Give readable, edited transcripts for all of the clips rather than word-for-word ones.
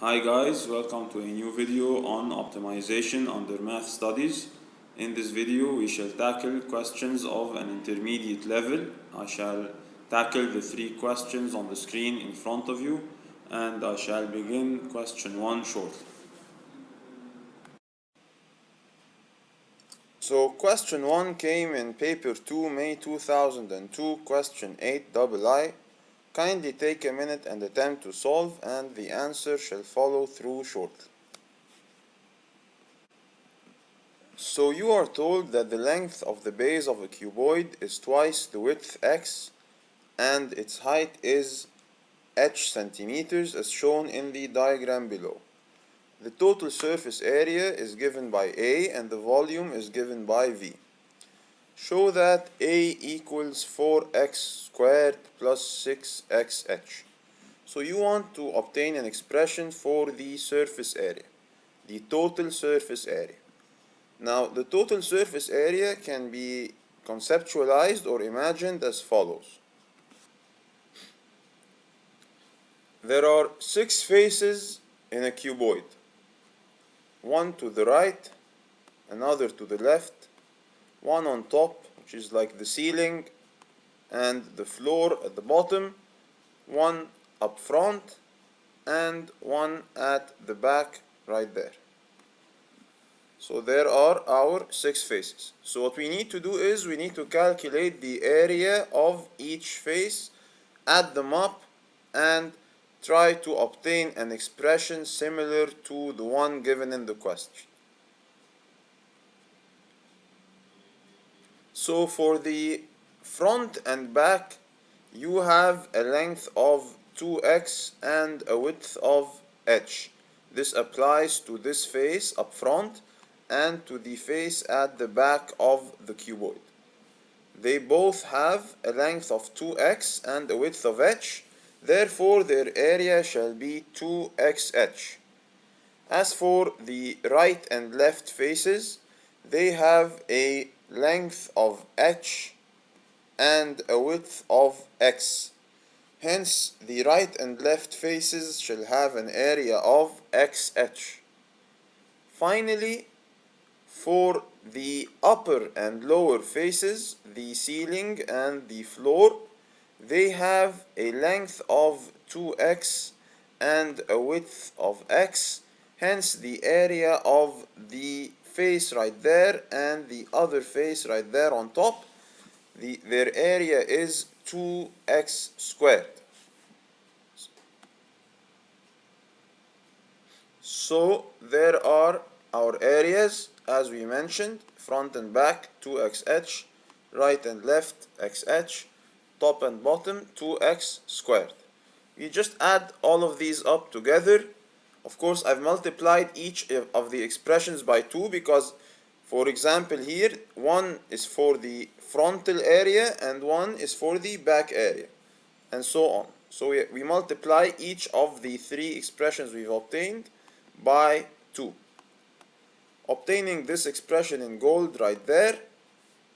Hi guys, welcome to a new video on optimization under math studies. In this video we shall tackle questions of an intermediate level. I shall tackle the three questions on the screen in front of you and I shall begin question 1 shortly. So question 1 came in paper 2 May 2002, question 8II. Kindly take a minute and attempt to solve, and the answer shall follow through shortly. So you are told that the length of the base of a cuboid is twice the width x and its height is h centimeters as shown in the diagram below. The total surface area is given by A and the volume is given by V. Show that A equals 4x squared plus 6xh. So you want to obtain an expression for the surface area, the total surface area. Now, the total surface area can be conceptualized or imagined as follows. There are 6 faces in a cuboid. One to the right, another to the left, one on top, which is like the ceiling, and the floor at the bottom, one up front, and one at the back right there. So there are our 6 faces. So what we need to do is we need to calculate the area of each face, add them up, and try to obtain an expression similar to the one given in the question. So for the front and back, you have a length of 2x and a width of h. This applies to this face up front and to the face at the back of the cuboid. They both have a length of 2x and a width of h, therefore their area shall be 2xh. As for the right and left faces, they have a length of h and a width of x. Hence, the right and left faces shall have an area of xh. Finally, for the upper and lower faces, the ceiling and the floor, they have a length of 2x and a width of x. Hence, the area of the face right there and the other face right there on top, their area is 2x squared. So there are our areas as we mentioned: front and back 2xh, right and left xh, top and bottom 2x squared. We just add all of these up together. Of course, I've multiplied each of the expressions by 2 because, for example, here one is for the frontal area and one is for the back area, and so on. So we multiply each of the 3 expressions we've obtained by 2. Obtaining this expression in gold right there,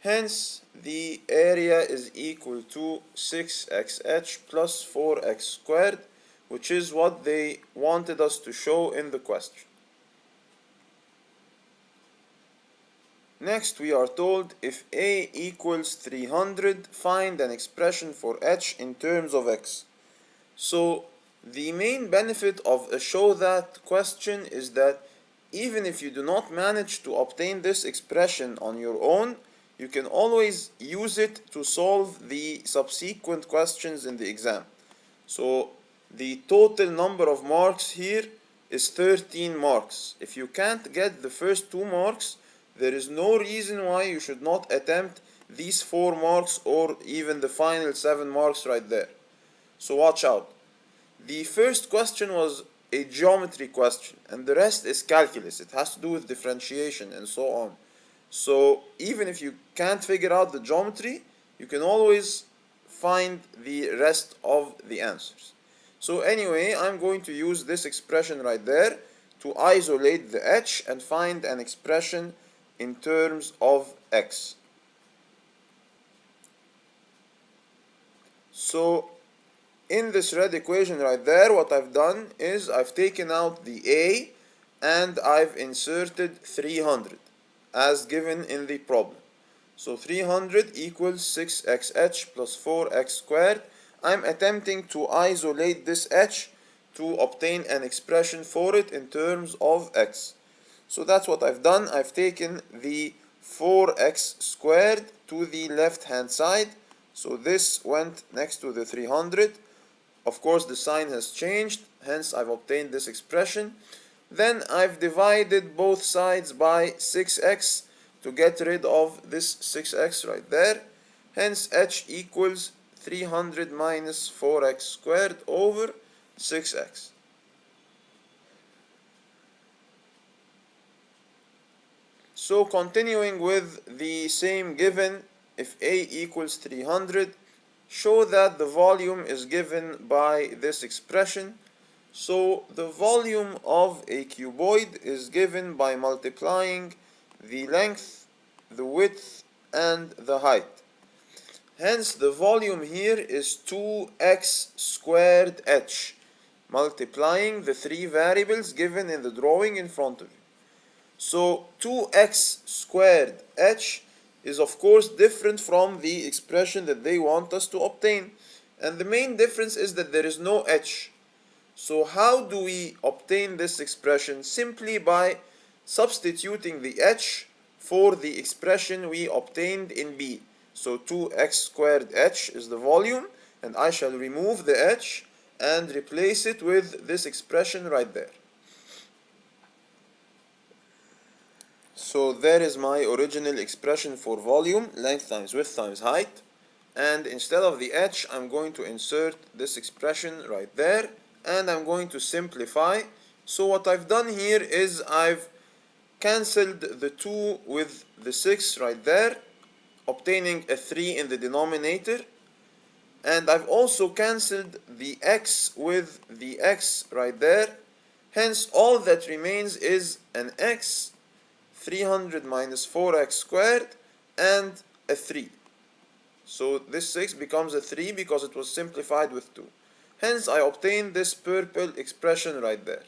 hence the area is equal to 6xh plus 4x squared, which is what they wanted us to show in the question. Next, we are told if A equals 300, find an expression for h in terms of x. So the main benefit of a show that question is that even if you do not manage to obtain this expression on your own, you can always use it to solve the subsequent questions in the exam. So the total number of marks here is 13 marks. If you can't get the first 2 marks, there is no reason why you should not attempt these 4 marks or even the final 7 marks right there. So watch out. The first question was a geometry question and the rest is calculus. It has to do with differentiation and so on. So even if you can't figure out the geometry, you can always find the rest of the answers. So anyway, I'm going to use this expression right there to isolate the h and find an expression in terms of x. So In this red equation right there, what I've done is I've taken out the A and I've inserted 300 as given in the problem. So 300 equals 6xh plus 4x squared. I'm attempting to isolate this h to obtain an expression for it in terms of x. So that's what I've done. I've taken the 4x squared to the left hand side. So this went next to the 300. Of course, the sign has changed, hence I've obtained this expression. Then I've divided both sides by 6x to get rid of this 6x right there. Hence h equals 300 minus 4x squared over 6x. So continuing with the same given, if A equals 300, show that the volume is given by this expression. So the volume of a cuboid is given by multiplying the length, the width, and the height. Hence the volume here is 2x squared h, multiplying the three variables given in the drawing in front of you. So 2x squared h is of course different from the expression that they want us to obtain. And the main difference is that there is no h. So how do we obtain this expression? Simply by substituting the h for the expression we obtained in B. So 2x squared h is the volume, and I shall remove the h and replace it with this expression right there. So there is my original expression for volume, length times width times height. And instead of the h, I'm going to insert this expression right there. And I'm going to simplify. So what I've done here is I've cancelled the 2 with the 6 right there, obtaining a 3 in the denominator. And I've also cancelled the x with the x right there. Hence all that remains is an x, 300 minus 4x squared, and a 3. So this 6 becomes a 3 because it was simplified with 2. Hence I obtained this purple expression right there.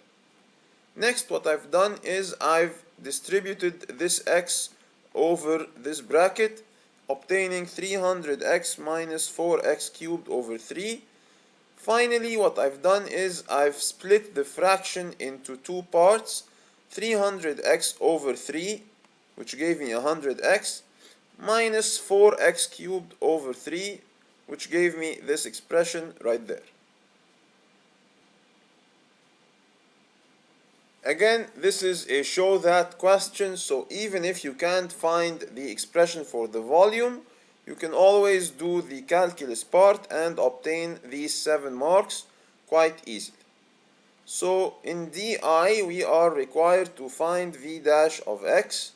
Next, what I've done is I've distributed this x over this bracket, obtaining 300x minus 4x cubed over 3. Finally, what I've done is I've split the fraction into two parts, 300x over 3, which gave me 100x, minus 4x cubed over 3, which gave me this expression right there. Again, this is a show that question, so even if you can't find the expression for the volume, you can always do the calculus part and obtain these 7 marks quite easily. So in DI we are required to find V dash of x,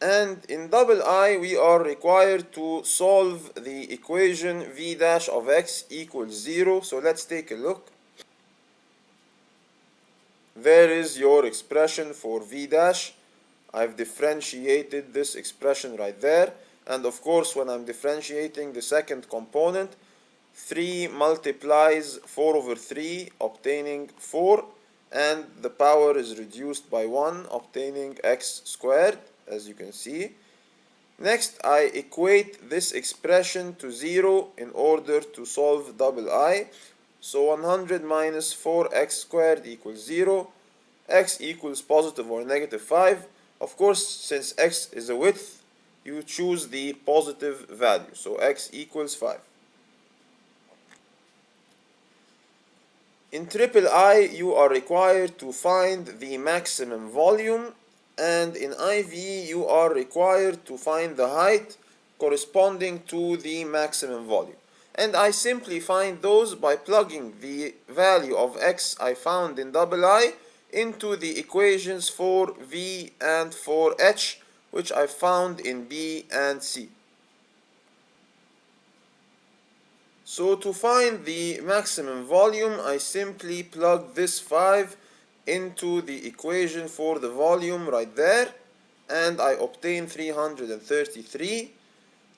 and in double I we are required to solve the equation V dash of x equals 0. So let's take a look. There is your expression for V dash. I've differentiated this expression right there, and of course when I'm differentiating the second component, 3 multiplies 4 over 3, obtaining 4, and the power is reduced by 1, obtaining x squared, as you can see. Next, I equate this expression to 0 in order to solve double I. So 100 minus 4x squared equals 0. X equals positive or negative 5. Of course, since x is a width, you choose the positive value. So x equals 5. In triple I, you are required to find the maximum volume, and in IV, you are required to find the height corresponding to the maximum volume. And I simply find those by plugging the value of x I found in double I into the equations for V and for H, which I found in B and C. So to find the maximum volume, I simply plug this 5 into the equation for the volume right there, and I obtain 333.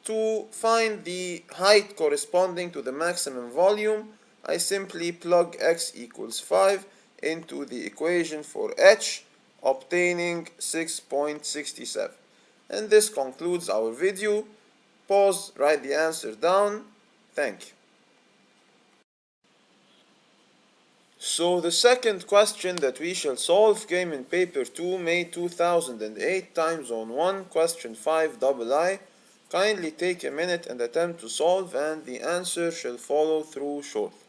To find the height corresponding to the maximum volume, I simply plug x equals 5 into the equation for h, obtaining 6.67. And this concludes our video. Pause, write the answer down. Thank you. So the second question that we shall solve came in paper 2, May 2008, time zone 1, question 5 double I. Kindly take a minute and attempt to solve, and the answer shall follow through shortly.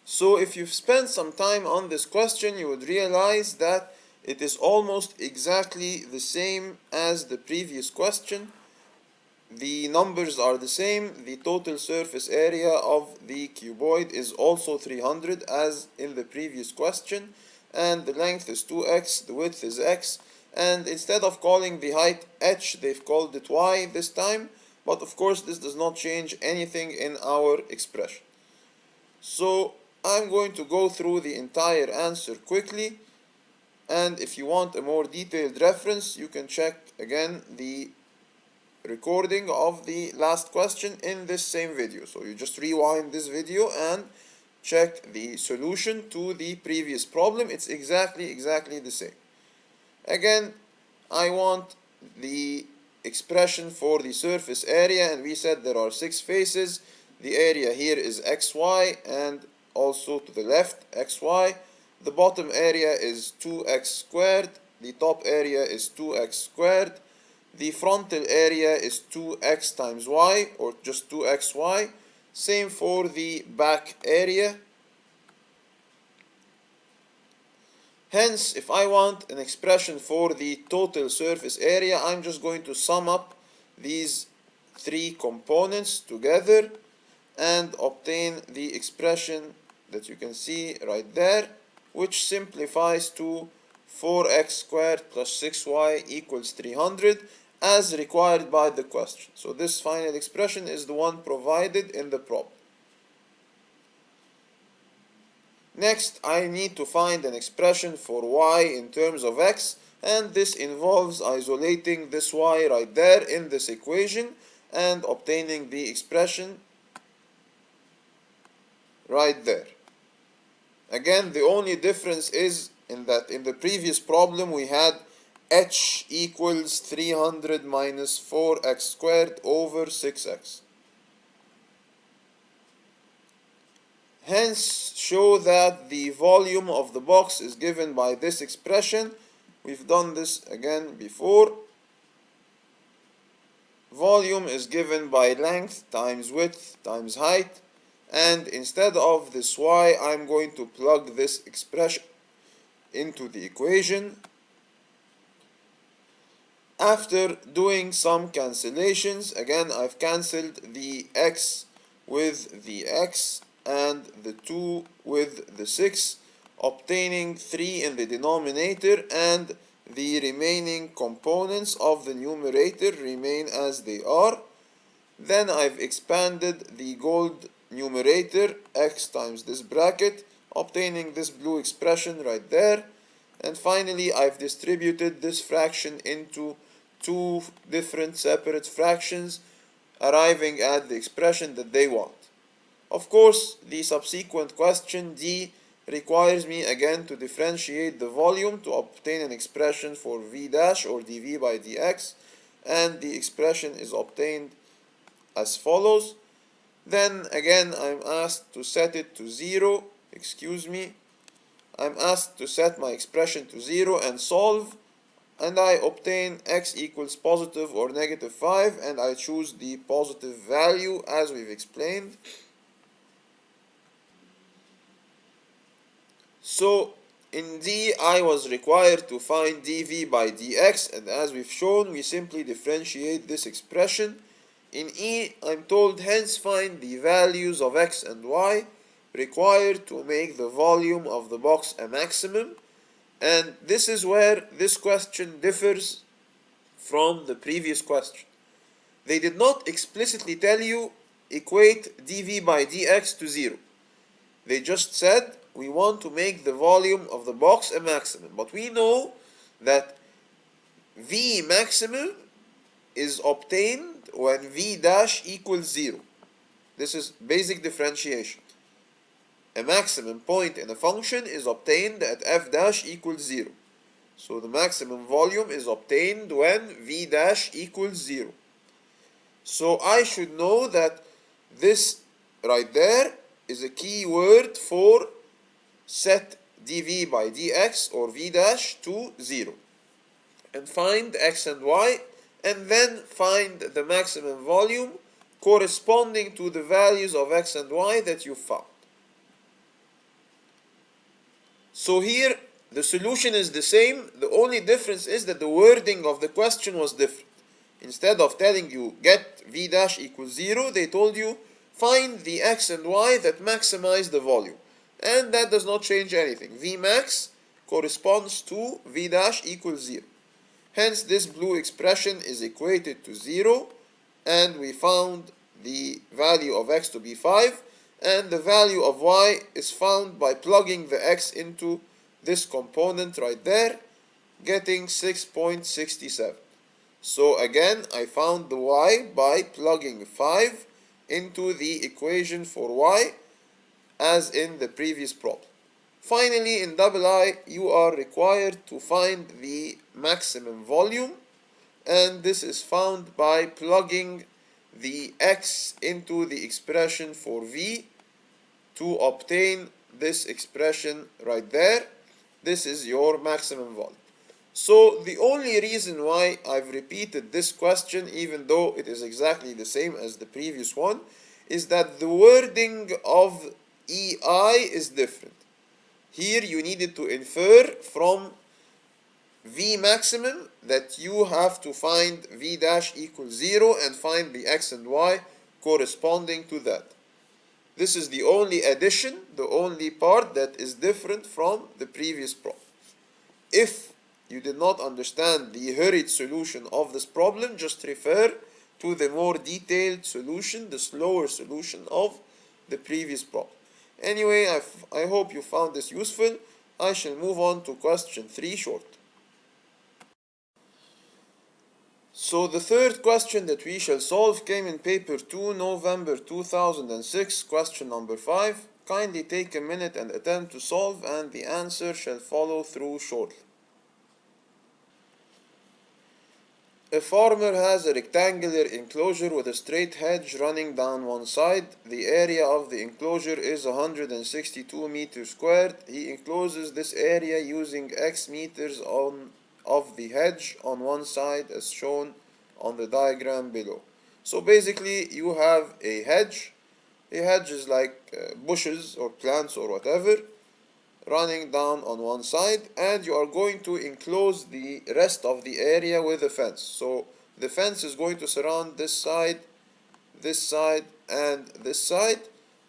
So if you've spent some time on this question, you would realize that it is almost exactly the same as the previous question. The numbers are the same. The total surface area of the cuboid is also 300 as in the previous question, and the length is 2x, the width is x, and instead of calling the height h, they've called it y this time, but of course this does not change anything in our expression. So I'm going to go through the entire answer quickly, and if you want a more detailed reference, you can check again the recording of the last question in this same video. So you just rewind this video and check the solution to the previous problem. It's exactly the same. Again, I want the expression for the surface area, and we said there are 6 faces. The area here is xy, and also to the left xy. The bottom area is 2x squared. The top area is 2x squared. The frontal area is 2x times y, or just 2xy. Same for the back area. Hence, if I want an expression for the total surface area, I'm just going to sum up these 3 components together and obtain the expression that you can see right there, which simplifies to 4x squared plus 6y equals 300 as required by the question. So this final expression is the one provided in the problem. Next, I need to find an expression for y in terms of x, and this involves isolating this y right there in this equation and obtaining the expression right there. Again, the only difference is in that in the previous problem we had h equals 300 minus 4x squared over 6x. Hence, show that the volume of the box is given by this expression. We've done this again before. Volume is given by length times width times height, and instead of this y, I'm going to plug this expression into the equation. After doing some cancellations, again I've cancelled the x with the x and the 2 with the 6, obtaining 3 in the denominator, and the remaining components of the numerator remain as they are. Then I've expanded the gold numerator, x times this bracket, obtaining this blue expression right there. And finally, I've distributed this fraction into 2 different separate fractions, arriving at the expression that they want. Of course, the subsequent question D requires me again to differentiate the volume to obtain an expression for V dash or dV by dx, and the expression is obtained as follows. Then again I'm asked to set it to 0, I'm asked to set my expression to 0 and solve, and I obtain x equals positive or negative 5, and I choose the positive value as we've explained. So in D I was required to find dV by dx, and as we've shown, we simply differentiate this expression. In E I'm told hence find the values of x and y required to make the volume of the box a maximum, and this is where this question differs from the previous question. They did not explicitly tell you equate dV by dx to 0. They just said we want to make the volume of the box a maximum, but we know that V maximum is obtained when V dash equals 0. This is basic differentiation. A maximum point in a function is obtained at f dash equals 0. So the maximum volume is obtained when V dash equals 0. So I should know that this right there is a key word for set dv by dx or v dash to 0. And find x and y, and then find the maximum volume corresponding to the values of x and y that you found. So here the solution is the same. The only difference is that the wording of the question was different. Instead of telling you get v dash equals 0, they told you find the x and y that maximize the volume. And that does not change anything. V max corresponds to v dash equals 0. Hence this blue expression is equated to 0, and we found the value of x to be 5, and the value of y is found by plugging the x into this component right there, getting 6.67. So again, I found the y by plugging 5 into the equation for y as in the previous problem. Finally, in double I, you are required to find the maximum volume, and this is found by plugging the x into the expression for v to obtain this expression right there. This is your maximum volume. So the only reason why I've repeated this question, even though it is exactly the same as the previous one, is that the wording of EI is different. Here you needed to infer from V maximum that you have to find V dash equals 0 and find the x and y corresponding to that. This is the only addition, the only part that is different from the previous problem. If you did not understand the hurried solution of this problem, just refer to the more detailed solution, the slower solution of the previous problem. Anyway, I hope you found this useful. I shall move on to question 3 short. So the third question that we shall solve came in paper 2, November 2006, question number 5. Kindly take a minute and attempt to solve, and the answer shall follow through shortly. A farmer has a rectangular enclosure with a straight hedge running down one side. The area of the enclosure is 162 meters squared. He encloses this area using X meters of the hedge on one side as shown on the diagram below. So basically you have a hedge. A hedge is like bushes or plants or whatever running down on one side, and you are going to enclose the rest of the area with a fence. So the fence is going to surround this side, and this side.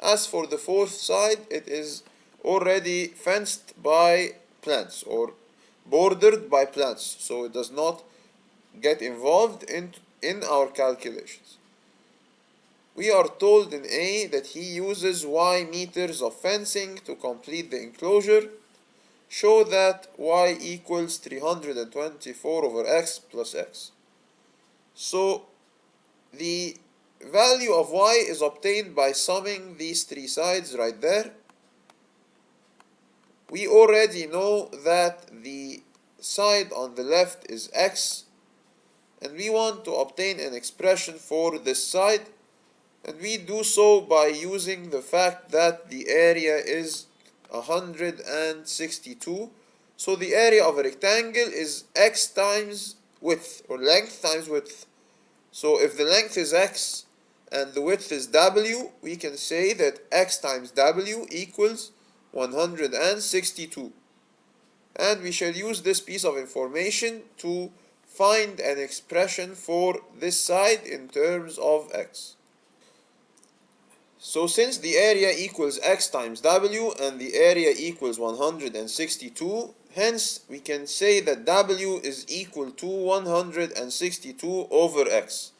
As for the fourth side, it is already fenced by plants or bordered by plants, so it does not get involved in our calculations. We are told in A that he uses y meters of fencing to complete the enclosure. Show that y equals 324 over x plus x. So the value of y is obtained by summing these three sides right there. We already know that the side on the left is x, and we want to obtain an expression for this side. And we do so by using the fact that the area is 162. So the area of a rectangle is x times width, or length times width. So if the length is x and the width is w, we can say that x times w equals 162. And we shall use this piece of information to find an expression for this side in terms of x. So since the area equals x times w and the area equals 162, hence we can say that w is equal to 162 over x.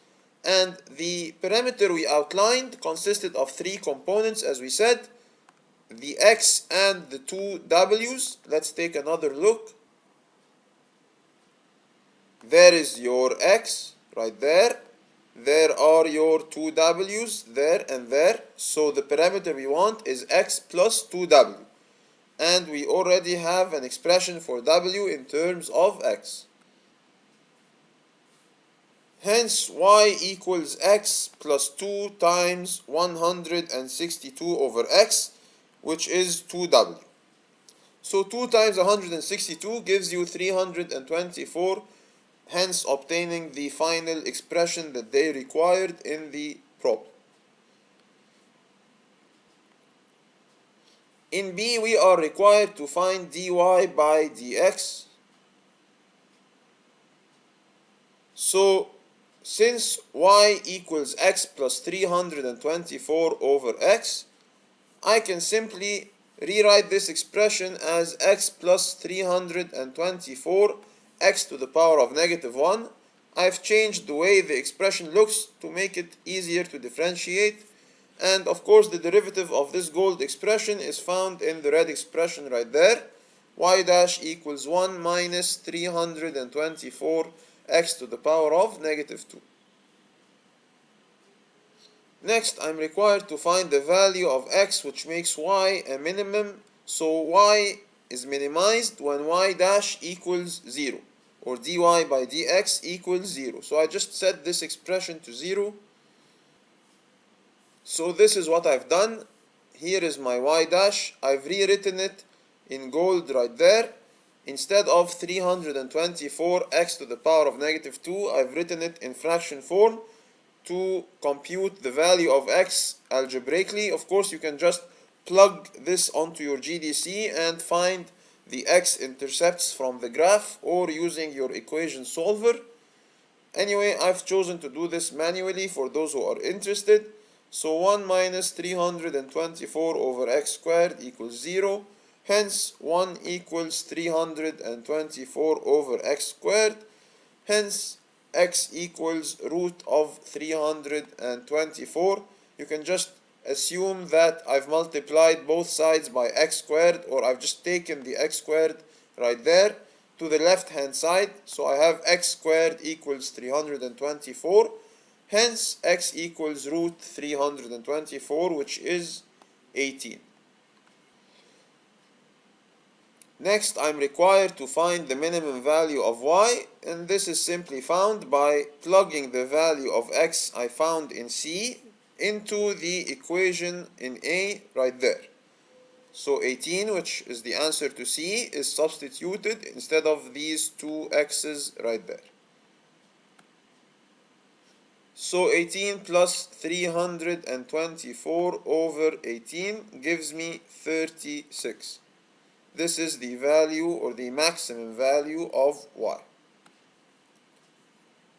And the parameter we outlined consisted of three components, as we said, the x and the two w's. Let's take another look. There is your x right there. There are your two w's there and there. So the parameter we want is x plus 2w. And we already have an expression for w in terms of x. Hence y equals x plus 2 times 162 over x, which is 2w. So 2 times 162 gives you 324, hence obtaining the final expression that they required in the problem. In B, we are required to find dy by dx. So since y equals x plus 324 over x, I can simply rewrite this expression as x plus 324 x to the power of negative 1. I've changed the way the expression looks to make it easier to differentiate. And of course the derivative of this gold expression is found in the red expression right there. Y dash equals 1 minus 324 x to the power of negative 2. Next, I'm required to find the value of x, which makes y a minimum. So y is minimized when y dash equals 0, or dy by dx equals 0. So I just set this expression to 0. So this is what I've done. Here is my y dash. I've rewritten it in gold right there. Instead of 324 x to the power of negative 2, I've written it in fraction form to compute the value of x algebraically. Of course, you can just plug this onto your GDC and find the x-intercepts from the graph, or using your equation solver. Anyway, I've chosen to do this manually for those who are interested. So 1 minus 324 over x squared equals 0. Hence 1 equals 324 over x squared. Hence x equals root of 324. You can just assume that I've multiplied both sides by x squared, or I've just taken the x squared right there to the left hand side. So I have x squared equals 324. Hence x equals root 324, which is 18. Next, I'm required to find the minimum value of y, and this is simply found by plugging the value of x I found in C into the equation in A right there. So 18, which is the answer to C, is substituted instead of these two x's right there. So 18 plus 324 over 18 gives me 36. This is the value, or the maximum value, of y.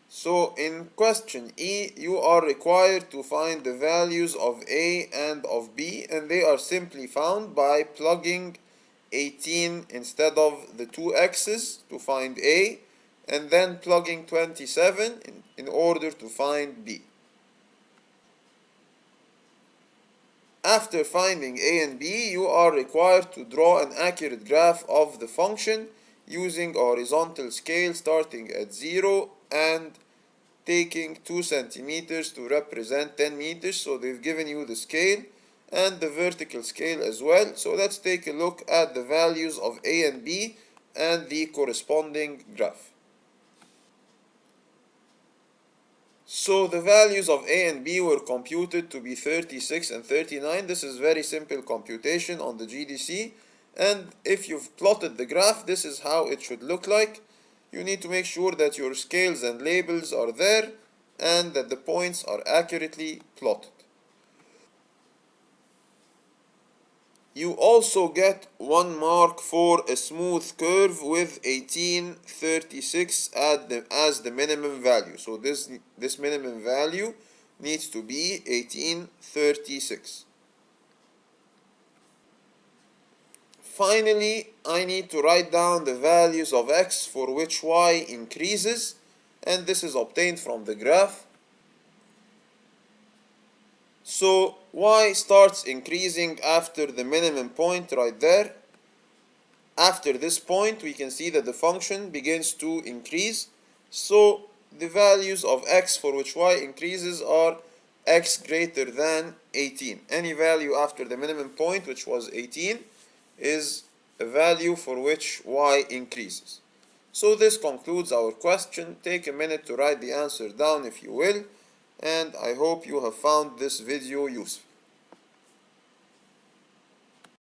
So in question E, you are required to find the values of A and of B, and they are simply found by plugging 18 instead of the two x's to find A, and then plugging 27 in order to find B. After finding A and B, you are required to draw an accurate graph of the function using a horizontal scale starting at 0 and taking 2 centimeters to represent 10 meters. So they've given you the scale and the vertical scale as well. So let's take a look at the values of A and B and the corresponding graph. So the values of A and B were computed to be 36 and 39. This is very simple computation on the GDC. And if you've plotted the graph, this is how it should look like. You need to make sure that your scales and labels are there and that the points are accurately plotted. You also get 1 mark for a smooth curve with 1836 as the minimum value. So this minimum value needs to be 1836. Finally, I need to write down the values of x for which y increases, and this is obtained from the graph. So y starts increasing after the minimum point right there. After this point, we can see that the function begins to increase. So the values of x for which y increases are x greater than 18. Any value after the minimum point, which was 18, is a value for which y increases. So this concludes our question. Take a minute to write the answer down if you will, and I hope you have found this video useful.